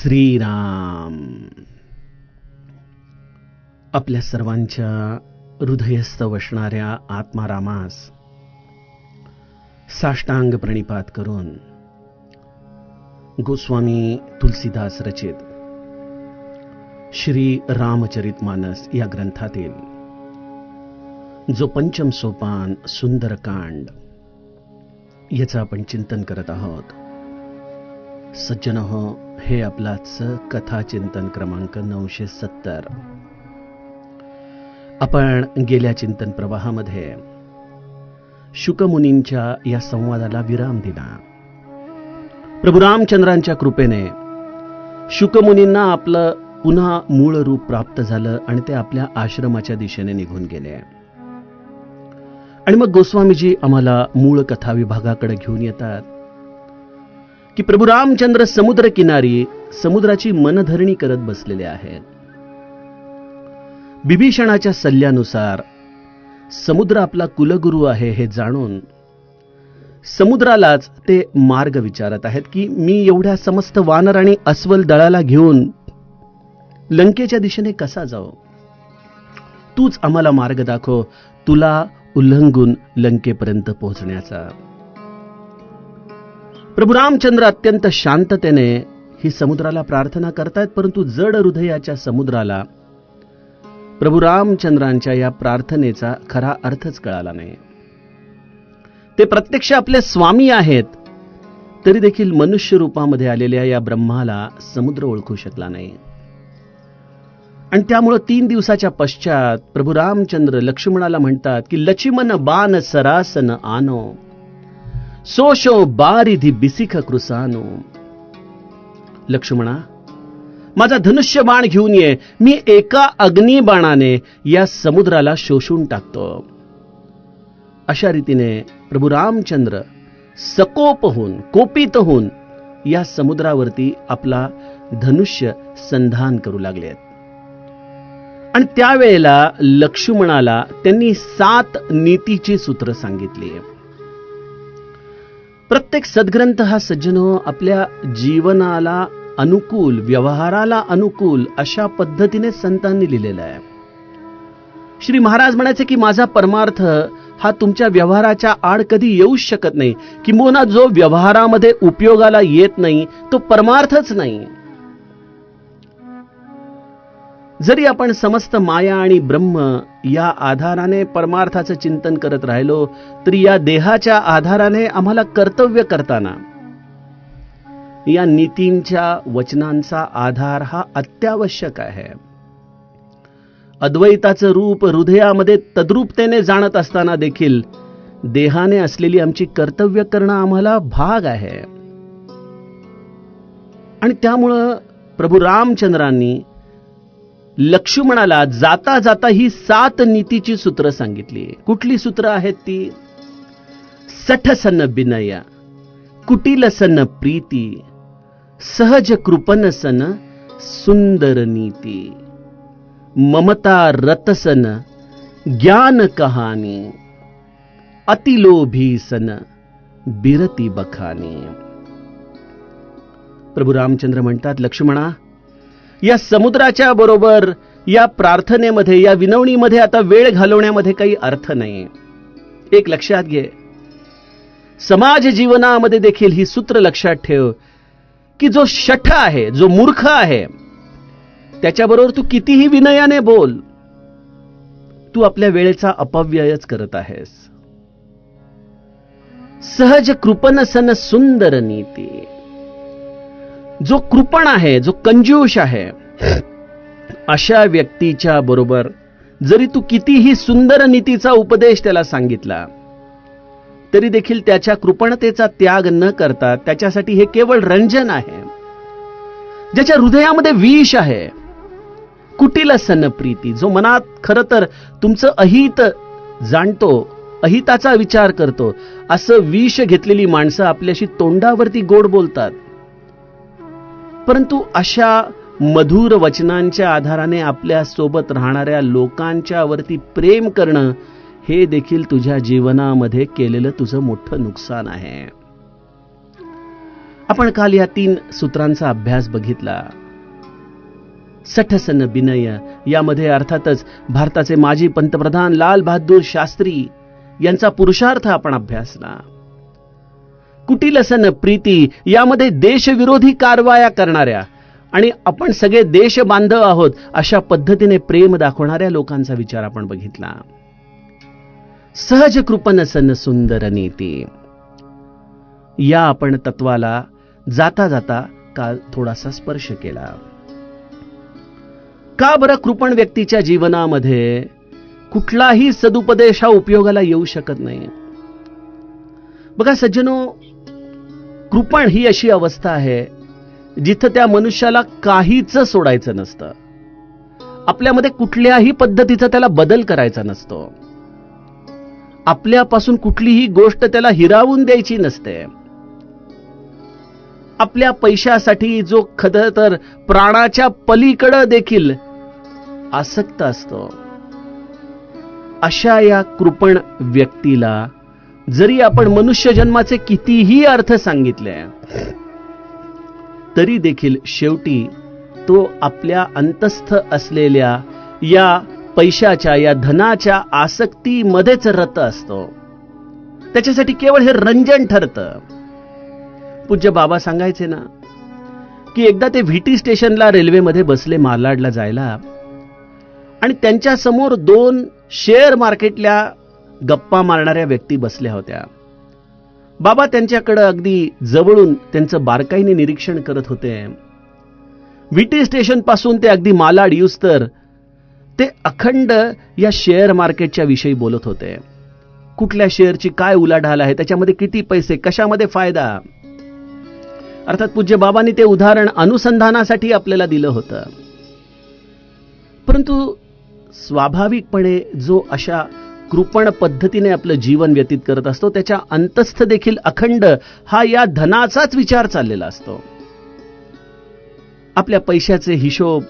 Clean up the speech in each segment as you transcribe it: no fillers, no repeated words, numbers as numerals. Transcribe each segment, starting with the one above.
श्रीराम. आपल्या सर्वांच्या हृदयस्थ वसणाऱ्या आत्मारामास साष्टांग प्रणिपात करून गोस्वामी तुलसीदास रचित श्री रामचरितमानस या ग्रंथातील जो पंचम सोपान सुंदरकांड याचं आपण चिंतन करत आहोत. सज्जनहो, हे आपलाच कथा चिंतन क्रमांक 970. आपण गेल्या चिंतन प्रवाहामध्ये शुकमुनींच्या या संवादाला विराम दिला. प्रभू रामचंद्रांच्या कृपेने शुकमुनींना आपलं पुन्हा मूळ रूप प्राप्त झालं आणि ते आपल्या आश्रमाच्या दिशेने निघून गेले. आणि मग गोस्वामीजी आम्हाला मूळ कथा विभागाकडे घेऊन येतात की प्रभू रामचंद्र समुद्र किनारी समुद्राची मनधरणी करत बसलेले आहेत. बिभीषणाच्या सल्ल्यानुसार समुद्र आपला कुलगुरू आहे हे जाणून समुद्रालाच ते मार्ग विचारत आहेत की मी एवढ्या समस्त वानर आणि अस्वल दळाला घेऊन लंकेच्या दिशेने कसा जाऊ? तूच आम्हाला मार्ग दाखव, तुला उल्लंघून लंकेपर्यंत पोहोचण्याचा. प्रभू रामचंद्र अत्यंत शांततेने ही समुद्राला प्रार्थना करतायत, परंतु जड हृदयाच्या समुद्राला प्रभू रामचंद्रांच्या या प्रार्थनेचा खरा अर्थच कळाला नाही. ते प्रत्यक्ष आपले स्वामी आहेत, तरी देखील मनुष्य रूपामध्ये आलेल्या या ब्रह्माला समुद्र ओळखू शकला नाही. आणि त्यामुळे 3 दिवसाच्या पश्चात प्रभू रामचंद्र लक्ष्मणाला म्हणतात की लक्ष्मण बाण सरासन आनो सोशो बारिधी बिसिख कृसानो. लक्ष्मणा, माझा धनुष्य बाण घेऊन ये, मी एका अग्निबाणाने या समुद्राला शोषून टाकतो. अशा रीतीने प्रभू रामचंद्र सकोप होऊन कोपित होऊन या समुद्रावरती आपला धनुष्य संधान करू लागलेत. आणि त्यावेळेला लक्ष्मणाला त्यांनी 7 नीतीची सूत्र सांगितली. प्रत्येक सद्ग्रंथ हा सज्जनो आपल्या जीवनाला अनुकूल, व्यवहाराला अनुकूल अशा पद्धतीने संतांनी लिहिलेला आहे. श्री महाराज म्हणायचे की माझा परमार्थ हा तुमच्या व्यवहाराच्या आड कधी येऊच शकत नाही, किंबहुना जो व्यवहारामध्ये उपयोगाला येत नाही तो परमार्थच नाही. जरी आपण समस्त माया आणि ब्रह्म या आधाराने परमार्थाचं चिंतन करत राहिलो, तरी या देहाच्या आधाराने आम्हाला कर्तव्य करताना या नीतींच्या वचनांचा आधार हा अत्यावश्यक आहे. अद्वैताचं रूप हृदयामध्ये तद्रूपतेने जाणत असताना देखील देहाने असलेली आमची कर्तव्य करणं आम्हाला भाग आहे. आणि त्यामुळं प्रभू रामचंद्रांनी लक्ष्मणाला जाता जाता ही 7 नीतीची सूत्र सांगितली. कुठली सूत्र आहेत ती? सठसन विनय, कुटिल सन प्रीती, सहज कृपन सन सुंदर नीती, ममता रतसन ज्ञान कहानी, अतिलोभी सन बिरती बखानी. प्रभू रामचंद्र म्हणतात, लक्ष्मणा, या समुद्राच्या बरोबर या प्रार्थनेमध्ये, या विनवणीमध्ये आता वेळ घालवण्यामध्ये काही अर्थ नाही. एक लक्षात घे, समाज जीवनामध्ये देखील ही सूत्र लक्षात ठेव की जो शठ आहे, जो मूर्ख आहे, त्याच्याबरोबर तू कितीही विनयाने बोल, तू आपल्या वेळेचा अपव्ययच करत आहेस. सहज कृपन सन सुंदर नीती. जो कृपण आहे, जो कंजूष आहे, अशा व्यक्तीच्या बरोबर जरी तू कितीही सुंदर नीतीचा उपदेश त्याला सांगितला, तरी देखील त्याच्या कृपणतेचा त्याग न करता त्याच्यासाठी हे केवळ रंजन आहे. ज्याच्या हृदयामध्ये विष आहे, कुटिल सन प्रीती, जो मनात खरं तर तुमचं अहित जाणतो, अहिताचा विचार करतो, असं विष घेतलेली माणसं आपल्याशी तोंडावरती गोड बोलतात, परंतु अशा मधुर वचनांच्या आधाराने आपल्या सोबत राहणाऱ्या लोकांच्या वरती प्रेम करणं हे देखील तुझ्या जीवनामध्ये केलेलं तुझं मोठं नुकसान आहे. आपण काल या 3 सूत्रांचा अभ्यास बघितला. सठसन बिनय, यामध्ये अर्थातच भारताचे माजी पंतप्रधान लाल बहादूर शास्त्री यांचा पुरुषार्थ आपण अभ्यासला. कुटिलसन प्रीती, यामध्ये देशविरोधी कारवाया करणाऱ्या आणि आपण सगळे देश बांधव आहोत अशा पद्धतीने प्रेम दाखवणाऱ्या लोकांचा विचार आपण बघितला. सहज कृपन सन सुंदर नीती, या आपण तत्वाला जाता जाता काल थोडासा स्पर्श केला. का बरं कृपण व्यक्तीच्या जीवनामध्ये कुठलाही सदुपदेश हा उपयोगाला येऊ शकत नाही? बघा सज्जनो, कृपण ही अशी अवस्था आहे जिथं त्या मनुष्याला काहीच सोडायचं नसतं. आपल्यामध्ये कुठल्याही पद्धतीचा त्याला बदल करायचा नसतो. आपल्यापासून कुठलीही गोष्ट त्याला हिरावून द्यायची नसते. आपल्या पैशासाठी जो खरं तर प्राणाच्या पलीकडे देखील आसक्त असतो, अशा या कृपण व्यक्तीला जरी आपण मनुष्य जन्माचे कितीही अर्थ सांगितले तरी देखील शेवटी तो आपल्या अंतस्थ असलेल्या या पैशाच्या, या धनाच्या आसक्तीमध्येच रत असतो. त्याच्यासाठी केवळ हे रंजन ठरतं. पूज्य बाबा सांगायचे ना की एकदा ते व्हीटी स्टेशनला रेल्वेमध्ये बसले मालाडला जायला, आणि त्यांच्या समोर 2 शेअर मार्केटल्या गप्पा मारणाऱ्या व्यक्ती बसल्या होत्या. बाबा त्यांच्याकडे अगदी जवळून त्यांचं बारकाईने निरीक्षण करत होते. व्हीटी स्टेशन पासून ते अगदी मालाड येऊस्तर ते अखंड या शेअर मार्केटच्या विषयी बोलत होते. कुठल्या शेअरची काय उलाढाल आहे, त्याच्यामध्ये किती पैसे, कशामध्ये फायदा. अर्थात पूज्य बाबांनी ते उदाहरण अनुसंधानासाठी आपल्याला दिलं होतं. परंतु स्वाभाविकपणे जो अशा कृपण पद्धतीने आपलं जीवन व्यतीत करत असतो त्याच्या अंतस्थ देखील अखंड हा या धनाचाच विचार चाललेला असतो. आपल्या पैशाचे हिशोब,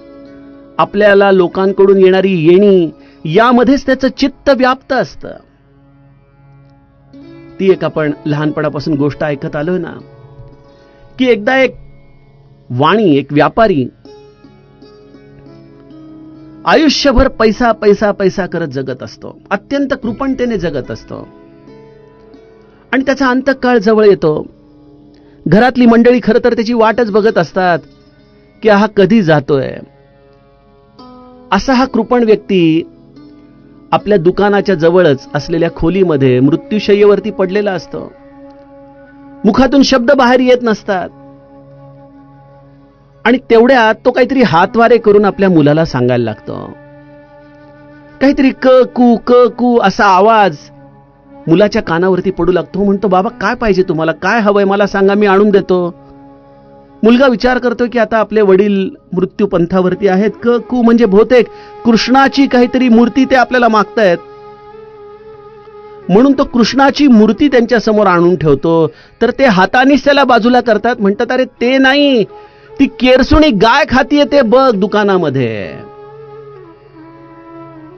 आपल्याला लोकांकडून येणारी येणी, यामध्येच त्याचं चित्त व्याप्त असतं. ती एक आपण लहानपणापासून गोष्ट ऐकत आलोय ना की एकदा एक वाणी, एक व्यापारी आयुष्यभर पैसा पैसा पैसा करत जगत असतो. अत्यंत कृपणतेने जगत असतो. आणि त्याचा अंतकाळ जवळ येतो. घरातली मंडळी खरं तर त्याची वाटच बघत असतात की हा कधी जातोय. असा हा कृपण व्यक्ती आपल्या दुकानाच्या जवळच असलेल्या खोलीमध्ये मृत्यूशय्येवरती पडलेला असतो. मुखातून शब्द बाहेर येत नसतात. आणि तेवढ्यात तो काहीतरी हातवारे करून आपल्या मुलाला सांगायला लागतो. काहीतरी क कू असा आवाज मुलाच्या कानावरती पडू लागतो. म्हणतो, बाबा काय पाहिजे तुम्हाला, काय हवंय मला सांगा, मी आणून देतो. मुलगा विचार करतो की आता आपले वडील मृत्यू पंथावरती आहेत. क कू म्हणजे बहुतेक कृष्णाची काहीतरी मूर्ती ते आपल्याला मागतायत. म्हणून तो कृष्णाची मूर्ती त्यांच्या समोर आणून ठेवतो. तर ते हातानेच त्याला बाजूला करतात. म्हणतात, अरे ते नाही, ती केरसुणी गाय खातीये ते बघ दुकानामध्ये.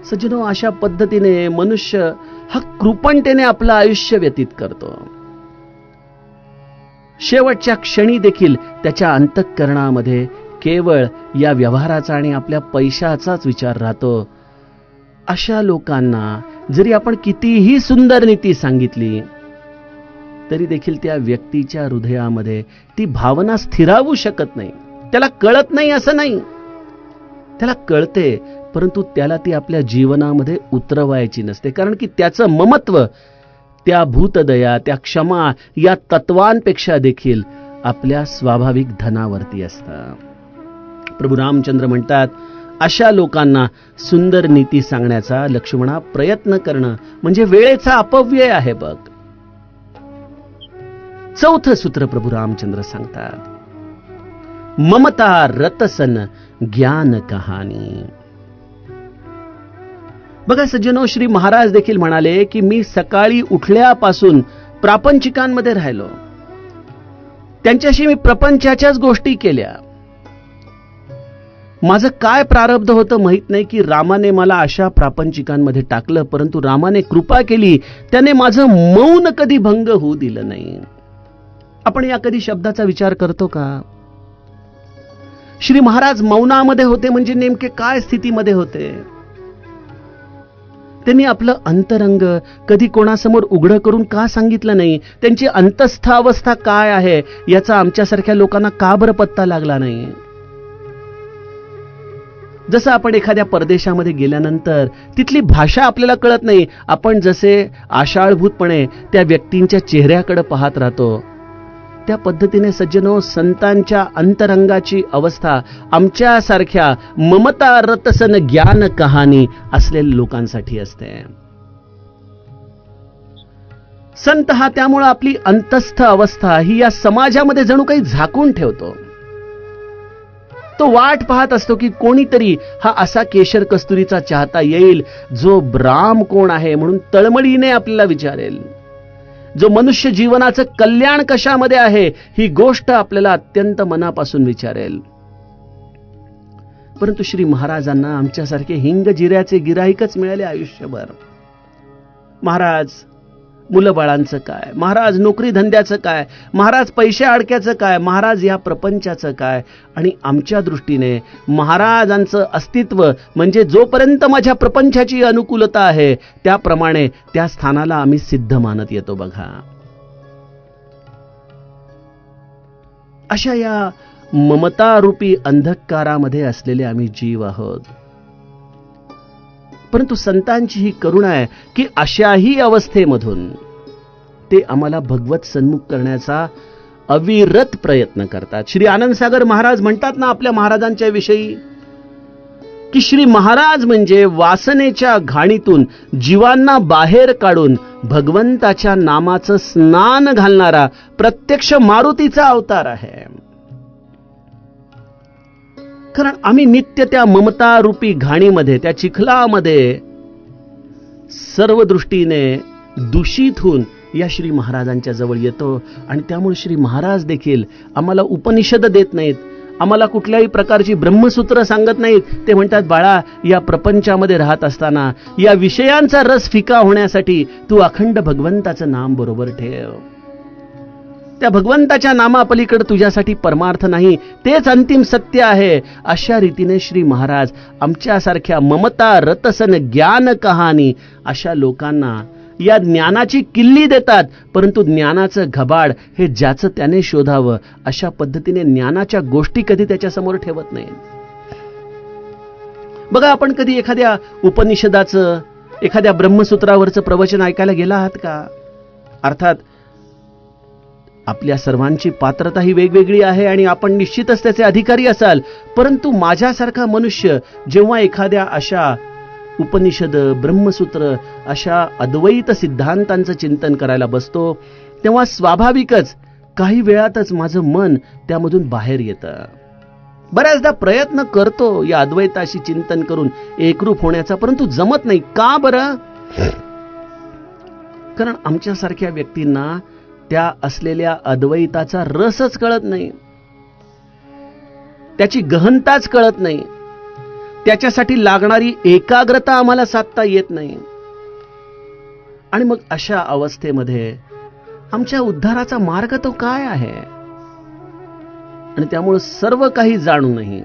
सज्जनो, अशा पद्धतीने मनुष्य हा कृपणतेने आपलं आयुष्य व्यतीत करतो. शेवटच्या क्षणी देखील त्याच्या अंतःकरणामध्ये केवळ या व्यवहाराचा आणि आपल्या पैशाचाच विचार राहतो. अशा लोकांना जरी आपण कितीही सुंदर नीती सांगितली तरी देखील त्या व्यक्तीच्या हृदयामध्ये ती भावना स्थिरावू शकत नाही. त्याला कळत नाही असं नाही, त्याला कळते, परंतु त्याला ती आपल्या जीवनामध्ये उतरवायची नसते. कारण की त्याचं ममत्व त्या भूतदया, त्या क्षमा या तत्वांपेक्षा देखील आपल्या स्वाभाविक धनावरती असतं. प्रभू रामचंद्र म्हणतात, अशा लोकांना सुंदर नीती सांगण्याचा लक्ष्मणा प्रयत्न करणं म्हणजे वेळेचा अपव्यय आहे बघ. 4थं सूत्र प्रभू रामचंद्र सांगतात, ममता रतसन ज्ञान कहाणी. बघा सज्जनो, श्री महाराज देखील म्हणाले की मी सकाळी उठल्यापासून प्रापंचिकांमध्ये राहिलो. त्यांच्याशी मी प्रपंचाच्याच गोष्टी केल्या. माझं काय प्रारब्ध होतं माहित नाही की रामाने मला अशा प्रापंचिकांमध्ये टाकलं, परंतु रामाने कृपा केली, त्याने माझं मौन कधी भंग होऊ दिलं नाही. आपण या कधी शब्दाचा विचार करतो का? श्री महाराज मौनामध्ये होते म्हणजे नेमके काय स्थितीमध्ये होते? त्यांनी आपलं अंतरंग कधी कोणासमोर उघडं करून का सांगितलं नाही? त्यांची अंतस्थ अवस्था काय आहे याचा आमच्यासारख्या लोकांना का बरं पत्ता लागला नाही? जसं आपण एखाद्या परदेशामध्ये गेल्यानंतर तिथली भाषा आपल्याला कळत नाही, आपण जसे आशाळभूतपणे त्या व्यक्तींच्या चेहऱ्याकडे पाहत राहतो, त्या पद्धतीने सज्जनो, संतांच्या अंतरंगाची अवस्था आमच्यासारख्या ममता रतसन ज्ञान कहाणी असलेल्या लोकांसाठी असते. संत हा त्यामुळे आपली अंतस्थ अवस्था ही या समाजामध्ये जणू काही झाकून ठेवतो. तो वाट पाहत असतो की कोणीतरी हा असा केशर कस्तुरीचा चाहता येईल जो राम कोण आहे म्हणून तळमळीने आपल्याला विचारेल, जो मनुष्य जीवनाचं कल्याण कशामध्ये आहे ही गोष्ट आपल्याला अत्यंत मनापासून विचारेल. परंतु श्री महाराजांना आमच्यासारखे हिंग जिऱ्याचे गिराईकच मिळाले आयुष्यभर. महाराज मुलं बाळांचं काय, महाराज नोकरी धंद्याचं काय, महाराज पैशा अडक्याचं काय, महाराज या प्रपंचाचं काय. आणि आमच्या दृष्टीने महाराजांचं अस्तित्व म्हणजे जोपर्यंत माझ्या प्रपंचाची अनुकूलता आहे त्याप्रमाणे त्या स्थानाला आम्ही सिद्ध मानत येतो. बघा, अशा या ममतारूपी अंधकारामध्ये असलेले आम्ही जीव आहोत. परंतु संतांची ही करुणा आहे की अशाही अवस्थेमधून ते आम्हाला भगवत सन्मुख करण्याचा अविरत प्रयत्न करतात. श्री आनंदसागर महाराज म्हणतात ना आपल्या महाराजांच्या विषयी की श्री महाराज म्हणजे वासनेच्या घाणीतून जीवांना बाहेर काढून भगवंताच्या नामाचं स्नान घालणारा प्रत्यक्ष मारुतीचा अवतार आहे. कारण आम्ही नित्य त्या ममता रूपी घाणीमध्ये, त्या चिखलामध्ये सर्व दृष्टीने दूषित होऊन या श्री महाराजांच्या जवळ येतो. आणि त्यामुळे श्री महाराज देखील आम्हाला उपनिषद देत नाहीत, आम्हाला कुठल्याही प्रकारची ब्रह्मसूत्र सांगत नाहीत. ते म्हणतात, बाळा, या प्रपंचामध्ये राहत असताना या विषयांचा रस फिका होण्यासाठी तू अखंड भगवंताचं नाम बरोबर ठेव. त्या भगवंताच्या नामापलीकडे तुझ्यासाठी परमार्थ नाही, तेच अंतिम सत्य आहे. अशा रीतीने श्री महाराज आमच्यासारख्या ममता रतसन ज्ञान कहाणी अशा लोकांना या ज्ञानाची किल्ली देतात. परंतु ज्ञानाचं घबाड हे ज्याचं त्याने शोधावं अशा पद्धतीने ज्ञानाच्या गोष्टी कधी त्याच्यासमोर ठेवत नाही. बघा, आपण कधी एखाद्या उपनिषदाचं, एखाद्या ब्रह्मसूत्रावरचं प्रवचन ऐकायला गेला आहात का? अर्थात आपल्या सर्वांची पात्रता ही वेगवेगळी आहे आणि आपण निश्चितच त्याचे अधिकारी असाल. परंतु माझ्यासारखा मनुष्य जेव्हा एखाद्या अशा उपनिषद, ब्रह्मसूत्र अशा अद्वैत सिद्धांतांचं चिंतन करायला बसतो तेव्हा स्वाभाविकच काही वेळातच माझं मन त्यामधून बाहेर येतं. बऱ्याचदा प्रयत्न करतो या अद्वैताशी चिंतन करून एकरूप होण्याचा, परंतु जमत नाही. का बरं? कारण आमच्यासारख्या व्यक्तींना त्या असलेल्या अद्वैताचा रसच कळत नाही, त्याची गहनताच कळत नाही, त्याच्यासाठी लागणारी एकाग्रता आम्हाला साधता येत नाही. आणि मग अशा अवस्थेमध्ये आमच्या उद्धाराचा मार्ग तो काय आहे? आणि त्यामुळे सर्व काही जाणूनही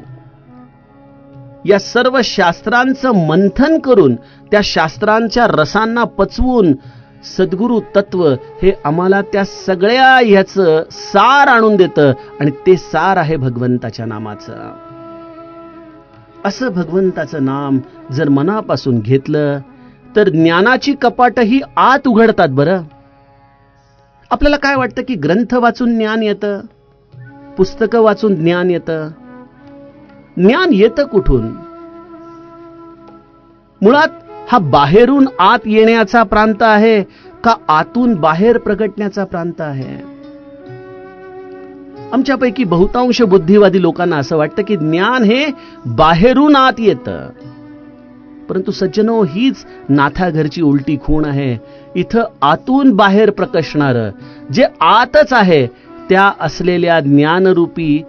या सर्व शास्त्रांचं मंथन करून त्या शास्त्रांच्या रसांना पचवून सद्गुरु तत्व हे आम्हाला त्या सगळ्या ह्याचं सार आणून देतं. आणि ते सार आहे भगवंताच्या नामाचं. असं भगवंताचं नाम जर मनापासून घेतलं तर ज्ञानाची कपाटही आत उघडतात. बरं, आपल्याला काय वाटतं की ग्रंथ वाचून ज्ञान येतं, पुस्तकं वाचून ज्ञान येतं? ज्ञान येतं कुठून? मुळात हा बाहेरून आत येण्याचा प्रांत आहे का आतून बाहेर प्रगटण्याचा प्रांत आहे? आमच्यापैकी बहुतांश बुद्धिवादी लोकांना असं वाटतं की ज्ञान हे बाहेरून आत येतं. परंतु सज्जनो, हीच नाथाघरची उलटी खूण आहे. इथं आतून बाहेर प्रकाशणारं जे आतच आहे त्या असलेल्या ज्ञानरूपी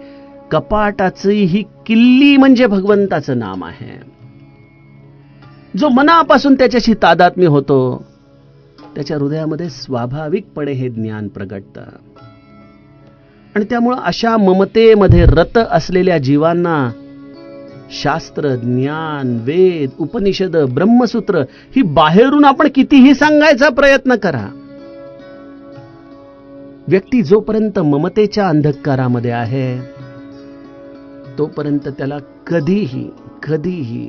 कपाटाची ही किल्ली म्हणजे भगवंताचं नाम आहे. जो मनापासून त्याच्याशी तादात्म्य होतो त्याच्या हृदयामध्ये स्वाभाविकपणे हे ज्ञान प्रगटतं. आणि त्यामुळं अशा ममतेमध्ये रत असलेल्या जीवांना शास्त्र, ज्ञान, वेद, उपनिषद, ब्रह्मसूत्र ही बाहेरून आपण कितीही सांगायचा प्रयत्न करा, व्यक्ती जोपर्यंत ममतेच्या अंधकारामध्ये आहे तोपर्यंत त्याला कधीही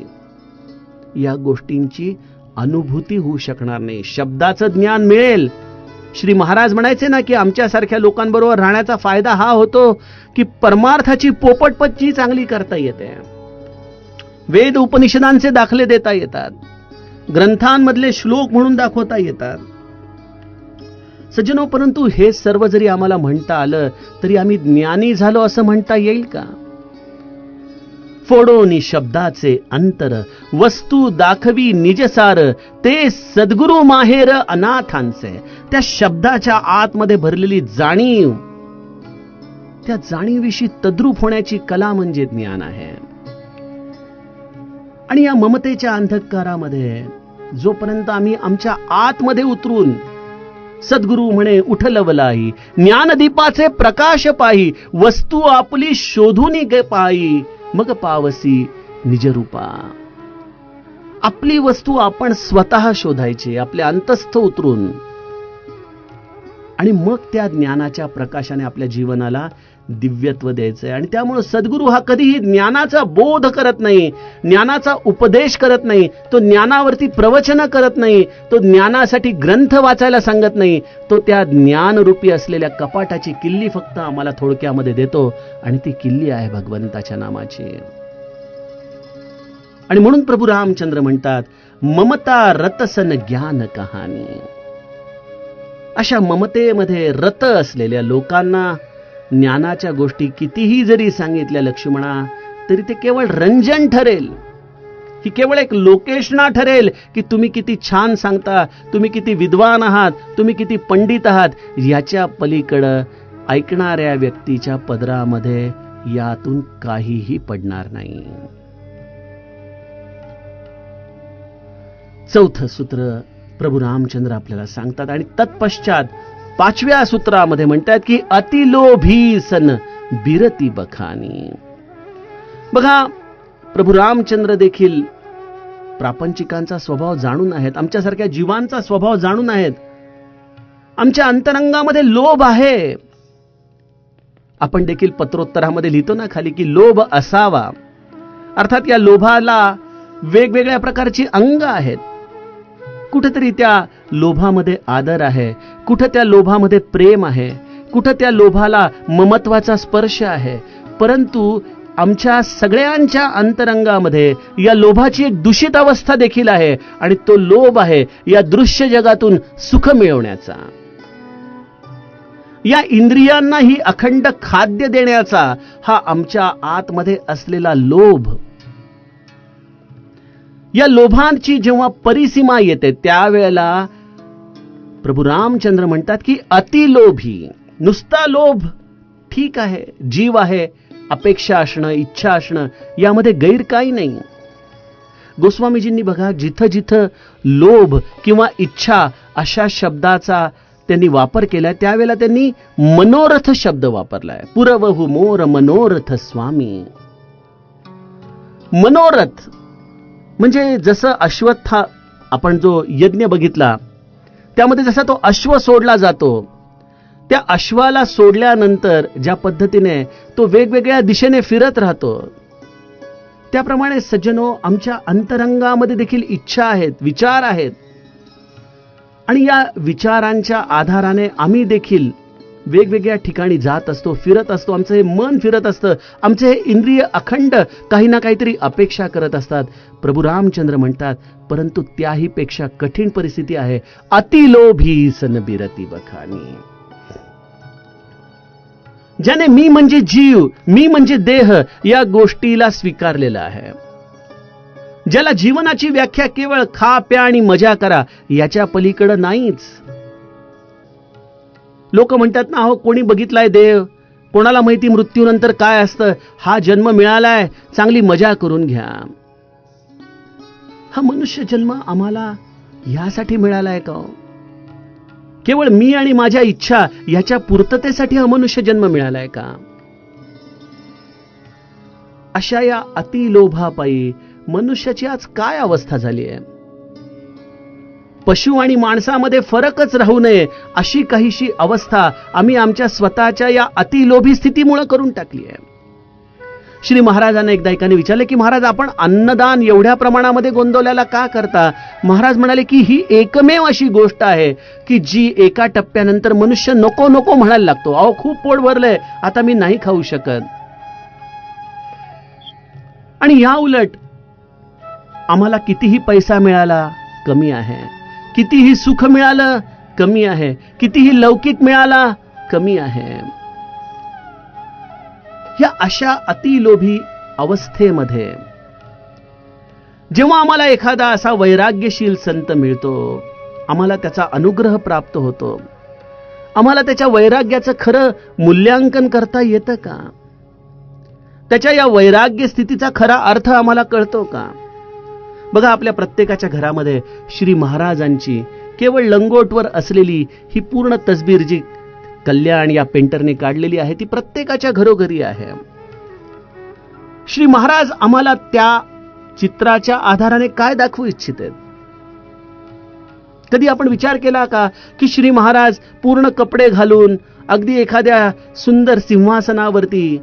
या गोष्टींची अनुभूती होऊ शकणार नाही. शब्दाचं ज्ञान मिळेल. श्री महाराज म्हणायचे ना की आमच्यासारख्या लोकांबरोबर राहण्याचा फायदा हा होतो की परमार्थाची पोपटपच्ची चांगली करता येते, वेद उपनिषदांचे दाखले देता येतात, ग्रंथांमधले श्लोक म्हणून दाखवता येतात. सज्जनो, परंतु हे सर्व जरी आम्हाला म्हणता आलं तरी आम्ही ज्ञानी झालो असं म्हणता येईल का? फोडोनी शब्दाचे अंतर, वस्तू दाखवी निजसार, ते सद्गुरु माहेर अनाथांचे. त्या शब्दाच्या आतमध्ये भरलेली जाणीव, त्या जाणीविषयी तद्रूप होण्याची कला म्हणजे ज्ञान आहे. आणि या ममतेच्या अंधकारामध्ये जोपर्यंत आम्ही आमच्या आतमध्ये उतरून सद्गुरु म्हणे उठलवलाई, ज्ञानदीपाचे प्रकाश पाही, वस्तू आपली शोधून पाही, मग पावसी निजरूपा. आपली वस्तू आपण स्वतः शोधायची आपल्या अंतस्थ उतरून, आणि मग त्या ज्ञानाच्या प्रकाशाने आपल्या जीवनाला दिव्यत्व द्यायचंय. आणि त्यामुळे सद्गुरू हा कधीही ज्ञानाचा बोध करत नाही, ज्ञानाचा उपदेश करत नाही, तो ज्ञानावरती प्रवचन करत नाही, तो ज्ञानासाठी ग्रंथ वाचायला सांगत नाही. तो त्या ज्ञानरूपी असलेल्या कपाटाची किल्ली फक्त आम्हाला थोडक्यामध्ये देतो, आणि ती किल्ली आहे भगवंताच्या नामाची. आणि म्हणून प्रभू रामचंद्र म्हणतात, ममता रतसन ज्ञान कहाणी. अशा ममतेमध्ये रत असलेल्या लोकांना ज्ञानाच्या गोष्टी कितीही जरी सांगितल्या लक्ष्मणा, तरी ते केवळ रंजन ठरेल. ही केवळ एक लोकेशना ठरेल की तुम्ही किती छान सांगता, तुम्ही किती विद्वान आहात, तुम्ही किती पंडित आहात. याच्या पलीकडं ऐकणाऱ्या व्यक्तीच्या पदरामध्ये यातून काहीही पडणार नाही. चौथं सूत्र प्रभू रामचंद्र आपल्याला सांगतात, आणि तत्पश्चात 5व्या सूत्रामध्ये म्हणतात की अतिलोभी सन बिरती बखानी. बघा, प्रभू रामचंद्र देखील प्रापंचिकांचा स्वभाव जाणून आहेत, आमच्यासारख्या जीवांचा स्वभाव जाणून आहेत. आमच्या अंतरंगामध्ये लोभ आहे. आपण देखील पत्रोत्तरामध्ये लिहितो ना खाली की लोभ असावा. अर्थात या लोभाला वेगवेगळ्या प्रकारची अंग आहेत. कुठेतरी त्या लोभामध्ये आदर आहे, कुठे त्या लोभामध्ये प्रेम आहे, कुठे त्या लोभाला ममत्वाचा स्पर्श आहे. परंतु आमच्या सगळ्यांच्या अंतरंगामध्ये या लोभाची एक दूषित अवस्था देखील आहे, आणि तो लोभ आहे या दृश्य जगातून सुख मिळवण्याचा, या इंद्रियांना ही अखंड खाद्य देण्याचा हा आमच्या आतमध्ये असलेला लोभ. या लोभांची जेव्हा परिसीमा येते त्यावेळेला प्रभू रामचंद्र म्हणतात की अतिलोभी. नुसता लोभ ठीक आहे, जीव आहे, अपेक्षा असणं, इच्छा असणं यामध्ये गैर काही नाही. गोस्वामीजींनी बघा, जिथं जिथं लोभ किंवा इच्छा अशा शब्दाचा त्यांनी वापर केलाय त्यावेळेला त्यांनी मनोरथ शब्द वापरलाय. पुरवहु मोर मनोरथ स्वामी. मनोरथ म्हणजे जसं अश्वत्था आपण जो यज्ञ बघितला त्यामध्ये जसा तो अश्व सोडला जातो, त्या अश्वाला सोडल्यानंतर ज्या पद्धतीने तो वेगवेगळ्या दिशेने फिरत राहतो, त्याप्रमाणे सज्जनो आमच्या अंतरंगामध्ये देखील इच्छा आहेत, विचार आहेत, आणि या विचारांच्या आधाराने आम्ही देखील वेगवेगळ्या ठिकाणी जात असतो, फिरत असतो. आमचं हे मन फिरत असतं, आमचे हे इंद्रिय अखंड काही ना काहीतरी अपेक्षा करत असतात. प्रभू रामचंद्र म्हणतात, परंतु त्याही पेक्षा कठीण परिस्थिती आहे. अतिलोभी सन बिरती बखानी. ज्याने मी म्हणजे जीव, मी म्हणजे देह या गोष्टीला स्वीकारलेला आहे, ज्याला जीवनाची व्याख्या केवळ खा प्या आणि मजा करा याच्या पलीकडे नाहीच. लोक म्हणतात ना, हो कोणी बघितलाय देव, कोणाला माहिती मृत्यूनंतर काय असतं, हा जन्म मिळालाय, चांगली मजा करून घ्या. हा मनुष्य जन्म आम्हाला यासाठी मिळालाय का? केवळ मी आणि माझ्या इच्छा याच्या पूर्ततेसाठी हा मनुष्य जन्म मिळालाय का? अशा या अतिलोभापायी मनुष्याची आज काय अवस्था झाली आहे? पशु आणि माणसामध्ये फरकच राहू नये अशी काहीशी अवस्था आम्ही आमच्या स्वतःच्या या अतिलोभी स्थितीमुळे करून टाकली आहे. श्री महाराजांना एकदा एकाने विचारले की महाराज, आपण अन्नदान एवढ्या प्रमाणामध्ये गोंदवल्याला का करता? महाराज म्हणाले की ही एकमेव अशी गोष्ट आहे की जी एका टप्प्यानंतर मनुष्य नको नको म्हणायला लागतो. अहो, खूप पोट भरलंय, आता मी नाही खाऊ शकत. आणि या उलट आम्हाला कितीही पैसा मिळाला कमी आहे, कितीही सुख मिळालं कमी आहे, कितीही लौकिक मिळाला कमी आहे. या अशा अतिलोभी अवस्थेमध्ये जेव्हा आम्हाला एखादा असा वैराग्यशील संत मिळतो, आम्हाला त्याचा अनुग्रह प्राप्त होतो, आम्हाला त्याच्या वैराग्याचं खरं मूल्यांकन करता येतं का? त्याच्या या वैराग्य स्थितीचा खरा अर्थ आम्हाला कळतो का? बघा, आपल्या प्रत्येकाच्या घरामध्ये श्री महाराजांची केवळ लंगोटवर असलेली ही पूर्ण तस्बीर जी कल्याण या पेंटरने काढलेली आहे ती प्रत्येकाच्या घरोघरी आहे. श्री महाराज आम्हाला त्या चित्राच्या आधाराने काय दाखवू इच्छित आहेत? कधी आपण विचार केला का की श्री महाराज पूर्ण कपडे घालून अगदी एखाद्या सुंदर सिंहासनावरती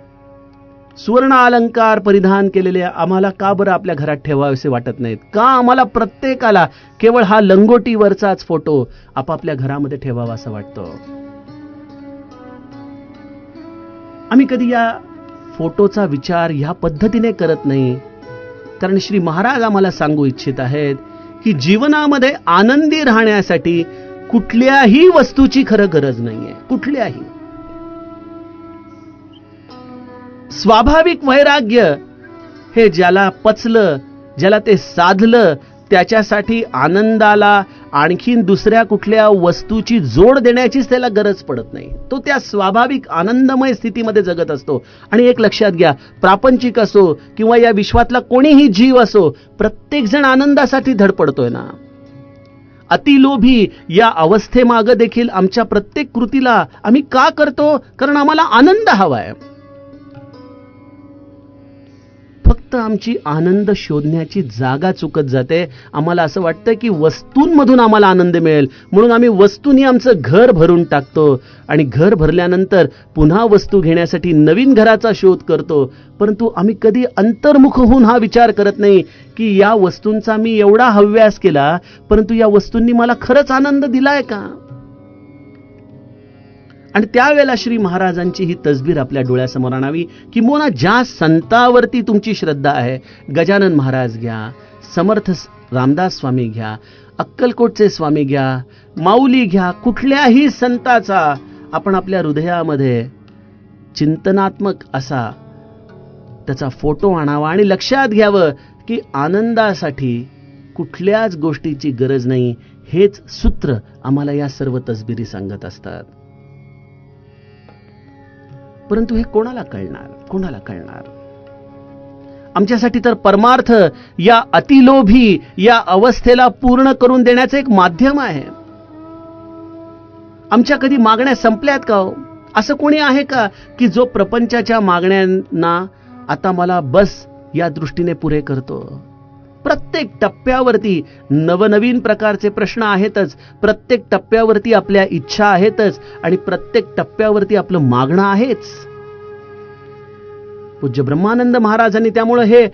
सुवर्ण अलंकार परिधान केलेले आम्हाला का बरं आपल्या घरात ठेवावेसे वाटत नाहीत? का आम्हाला प्रत्येकाला केवळ हा लंगोटीवरचाच फोटो आपापल्या घरामध्ये ठेवावा असं वाटतं? आम्ही कधी या फोटोचा विचार ह्या पद्धतीने करत नाही, कारण श्री महाराज आम्हाला सांगू इच्छित आहेत की जीवनामध्ये आनंदी राहण्यासाठी कुठल्याही वस्तूची खरं गरज नाहीये. कुठल्याही स्वाभाविक वैराग्य हे ज्याला पचलं, ज्याला ते साधलं, त्याच्यासाठी आनंदाला आणखीन दुसऱ्या कुठल्या वस्तूची जोड देण्याचीच त्याला गरज पडत नाही. तो त्या स्वाभाविक आनंदमय स्थितीमध्ये जगत असतो. आणि एक लक्षात घ्या, प्रापंचिक असो किंवा या विश्वातला कोणीही जीव असो, प्रत्येक जण आनंदासाठी धडपडतोय ना. अतिलोभी या अवस्थेमागे देखील आमच्या प्रत्येक कृतीला आम्ही का करतो? कारण आम्हाला आनंद हवाय. फक्त आमची आनंद शोधण्याची जागा चुकत जाते. आम्हाला असं वाटतं की वस्तूंमधून आम्हाला आनंद मिळेल, म्हणून आम्ही वस्तूंनी आमचं घर भरून टाकतो आणि घर भरल्यानंतर पुन्हा वस्तू घेण्यासाठी नवीन घराचा शोध करतो. परंतु आम्ही कधी अंतर्मुख होऊन हा विचार करत नाही की या वस्तूंचा मी एवढा हव्यास केला, परंतु या वस्तूंनी मला खरंच आनंद दिलाय का? आणि त्यावेळेला श्री महाराजांची ही तस्बीर आपल्या डोळ्यासमोर आणावी. किंबहुना ज्या संतावरती तुमची श्रद्धा आहे, गजानन महाराज घ्या, समर्थ रामदास स्वामी घ्या, अक्कलकोटचे स्वामी घ्या, माऊली घ्या, कुठल्याही संताचा आपण आपल्या हृदयामध्ये चिंतनात्मक असा त्याचा फोटो आणावा आणि लक्षात घ्यावं की आनंदासाठी कुठल्याच गोष्टीची गरज नाही. हेच सूत्र आम्हाला या सर्व तस्बिरी सांगत असतात. परंतु हे कोणाला कळणार? कोणाला कळणार? आमच्यासाठी तर परमार्थ या अतिलोभी या अवस्थेला पूर्ण करून देण्याचं एक माध्यम आहे. आमच्या कधी मागण्या संपल्यात का हो? असं कोणी आहे का की जो प्रपंचाच्या मागण्यांना आता मला बस या दृष्टीने पुरे करतो? प्रत्येक टप्प्यावरती नवनवीन प्रकारचे प्रश्न आहेतच, प्रत्येक टप्प्यावरती आपल्या इच्छा आहेतच आणि प्रत्येक टप्प्यावरती आपलं मागणं आहेच. पूज्य ब्रह्मानंद महाराजांनी त्यामुळे हे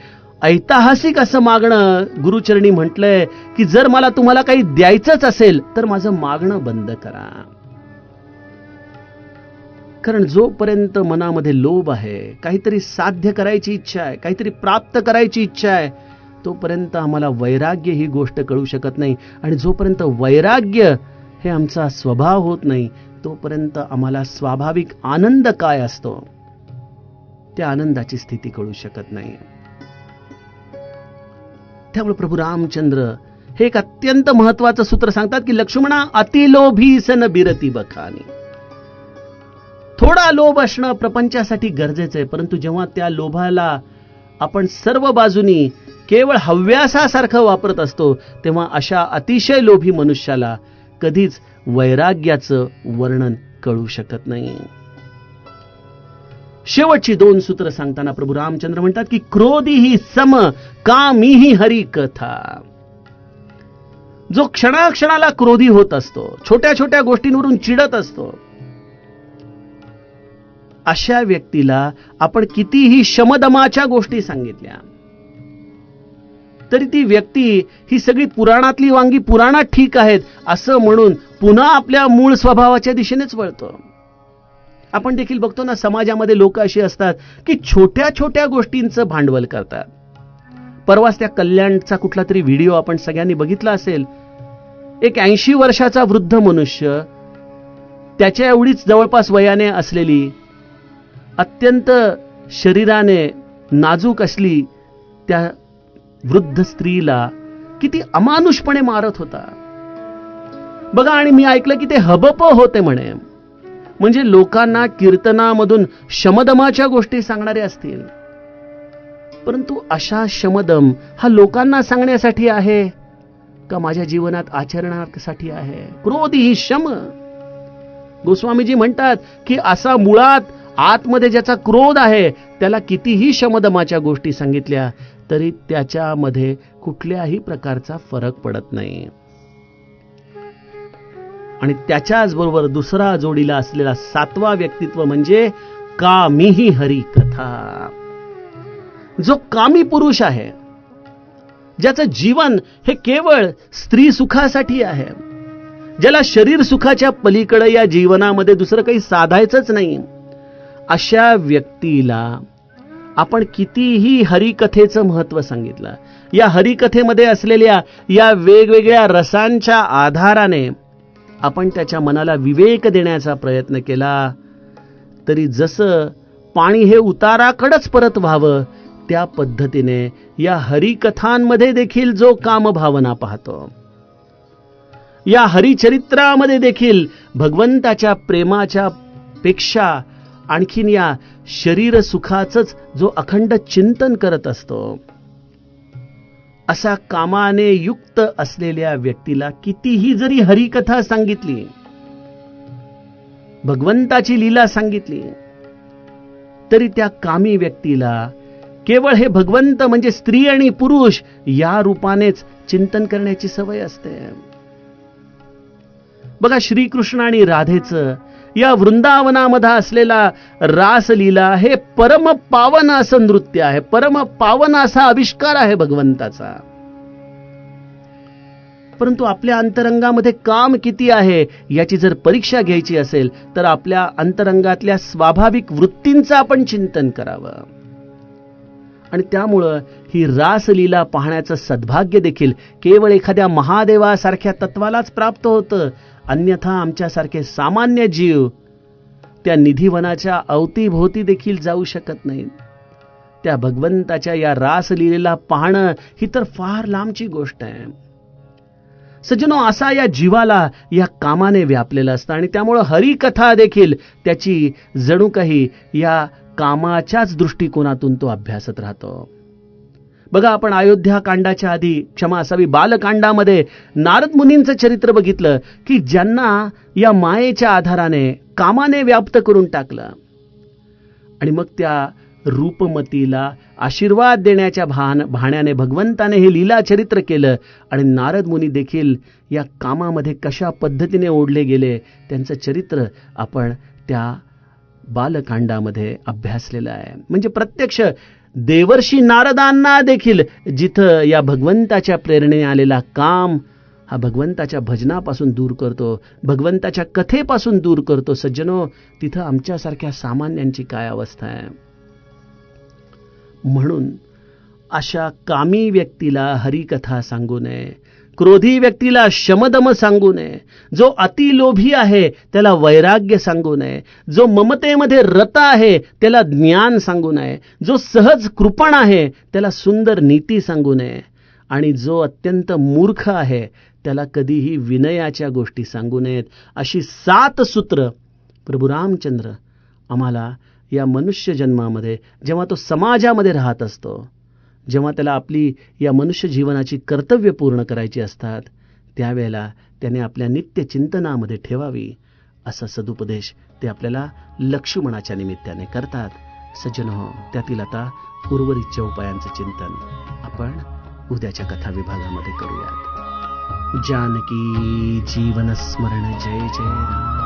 ऐतिहासिक असं मागणं गुरुचरणी म्हटलंय की जर मला तुम्हाला काही द्यायचंच असेल तर माझं मागणं बंद करा. कारण जोपर्यंत मनामध्ये लोभ आहे, काहीतरी साध्य करायची इच्छा आहे, काहीतरी प्राप्त करायची इच्छा आहे, तोपर्यंत आम्हाला वैराग्य ही गोष्ट कळू शकत नाही. आणि जोपर्यंत वैराग्य हे आमचा स्वभाव होत नाही, तोपर्यंत आम्हाला स्वाभाविक आनंद काय असतो त्या आनंदाची स्थिती कळू शकत नाही. त्यामुळे प्रभू रामचंद्र हे एक अत्यंत महत्वाचं सूत्र सांगतात की लक्ष्मणा, अतिलोभी सन बिरती बखानी. थोडा लोभ असणं प्रपंचासाठी गरजेचं आहे, परंतु जेव्हा त्या लोभाला आपण सर्व बाजूनी केवळ हव्यासासारखं वापरत असतो, तेव्हा अशा अतिशय लोभी मनुष्याला कधीच वैराग्याचं वर्णन कळू शकत नाही. शेवटची 2 सूत्र सांगताना प्रभू रामचंद्र म्हणतात की क्रोधीही सम कामीही हरी कथा. जो क्षणाक्षणाला क्रोधी होत असतो, छोट्या छोट्या गोष्टींवरून चिडत असतो, अशा व्यक्तीला आपण कितीही शमदमाच्या गोष्टी सांगितल्या तरी ती व्यक्ती ही सगळी पुराणातली वांगी पुराणात ठीक आहेत असं म्हणून पुन्हा आपल्या मूळ स्वभावाच्या दिशेनेच वळतो. आपण देखील बघतो ना, समाजामध्ये लोक अशी असतात की छोट्या छोट्या गोष्टींचं भांडवल करतात. परवाच त्या कल्याणचा कुठला तरी व्हिडिओ आपण सगळ्यांनी बघितला असेल. एक 80 वर्षाचा वृद्ध मनुष्य, त्याच्या एवढीच जवळपास वयाने असलेली, अत्यंत शरीराने नाजूक असली त्या वृद्ध स्त्रीला किती अमानुषपणे मारत होता बघा. आणि मी ऐकलं की ते हबप होते म्हणे, म्हणजे लोकांना कीर्तनामधून शमदमाच्या गोष्टी सांगणारे असतील. परंतु अशा शमदम हा लोकांना सांगण्यासाठी आहे का माझ्या जीवनात आचरणासाठी आहे? क्रोध ही शम. गोस्वामीजी म्हणतात की असा मुळात आतमध्ये ज्याचा क्रोध आहे त्याला कितीही शमदमाच्या गोष्टी सांगितल्या तरी त्याच्यामध्ये कुठल्याही प्रकारचा फरक पडत नाही. आणि त्याच्याच बरोबर दुसरा जोडीला असलेला 7वा व्यक्तित्व म्हणजे कामीही हरी कथा. जो कामी पुरुष आहे, ज्याचं जीवन हे केवळ स्त्री सुखासाठी आहे, ज्याला शरीर सुखाच्या पलीकडे या जीवनामध्ये दुसरं काही साधायचंच नाही, अशा व्यक्तीला आपण कितीही हरिकथेचं महत्व सांगितलं, या हरिकथेमध्ये असलेल्या या वेगवेगळ्या रसांच्या आधाराने आपण त्याच्या मनाला विवेक देण्याचा प्रयत्न केला, तरी जसं पाणी हे उताराकडेच परत व्हावं त्या पद्धतीने या हरिकथांमध्ये देखील जो कामभावना पाहतो, या हरिचरित्रामध्ये देखील भगवंताच्या प्रेमाच्या पेक्षा आणखीन या शरीर सुखाचंच जो अखंड चिंतन करत असतो, असा कामाने युक्त असलेल्या व्यक्तीला कितीही जरी हरिकथा सांगितली, भगवंताची लीला सांगितली, तरी त्या कामी व्यक्तीला केवळ हे भगवंत म्हणजे स्त्री आणि पुरुष या रूपानेच चिंतन करण्याची सवय असते. बघा, श्रीकृष्ण आणि राधेचं या वृंदावनामध्ये असलेला रासलीला हे परम पावन असं नृत्य आहे, परम पावन असा आविष्कार आहे भगवंताचा. परंतु आपल्या अंतरंगामध्ये काम किती आहे याची जर परीक्षा घ्यायची असेल तर आपल्या अंतरंगातल्या स्वाभाविक वृत्तींचं आपण चिंतन करावं. आणि त्यामुळं ही रासलीला पाहण्याचं सद्भाग्य देखील केवळ एखाद्या महादेवासारख्या तत्वालाच प्राप्त होतं. अन्यथा आमच्यासारखे सामान्य जीव त्या निधिवनाच्या अवतीभोवती देखील जाऊ शकत नाहीत. त्या भगवंताच्या या रासलीलेला पाहणं ही तर फार लांबची गोष्ट आहे. सज्जनो, असा या जीवाला या कामाने व्यापलेला असतं आणि त्यामुळं हरिकथा देखील त्याची जणू काही या कामाच्याच दृष्टिकोनातून तो अभ्यासत राहतो. बघा, आपण अयोध्या कांडाच्या आधी, क्षमा असावी, बालकांडामध्ये नारद मुनींचं चरित्र बघितलं की ज्यांना या मायेच्या आधाराने कामाने व्याप्त करून टाकलं आणि मग त्या रूपमतीला आशीर्वाद देण्याच्या भाण्याने भगवंताने हे लीला चरित्र केलं आणि नारद मुनी देखील या कामामध्ये कशा पद्धतीने ओढले गेले त्यांचं चरित्र आपण त्या बालकांडामध्ये अभ्यासलेलं आहे. म्हणजे प्रत्यक्ष देवर्षी नारदांना देखील जिथं या भगवंताच्या प्रेरणेने आलेला काम हा भगवंताच्या भजनापासून दूर करतो, भगवंताच्या कथेपासून दूर करतो, सज्जनो, तिथं आमच्यासारख्या सामान्यांची काय अवस्था आहे. म्हणून अशा कामी व्यक्तीला हरिकथा सांगू नये, क्रोधी व्यक्तीला शमदम सांगू नये, जो अतिलोभी आहे त्याला वैराग्य सांगू नये, जो ममतेमध्ये रत आहे त्याला ज्ञान सांगू नये, जो सहज कृपण आहे त्याला सुंदर नीती सांगू नये, आणि जो अत्यंत मूर्ख आहे त्याला कधीही विनयाच्या गोष्टी सांगू नयेत. अशी 7 सूत्र प्रभू रामचंद्र आम्हाला या मनुष्य जन्मामध्ये, जेव्हा तो समाजामध्ये राहत असतो, जेव्हा त्याला आपली या मनुष्य जीवनाची कर्तव्य पूर्ण करायची असतात, त्यावेळेला त्याने आपल्या नित्य चिंतनामध्ये ठेवावी. असा सदुपदेश ते आपल्याला लक्ष्मणाच्या निमित्ताने करतात. सज्जनो, त्यातील आता उर्वरितच्या उपायांचं चिंतन आपण उद्याच्या कथा विभागामध्ये करूयात. जानकी जीवन स्मरण जय जय राम.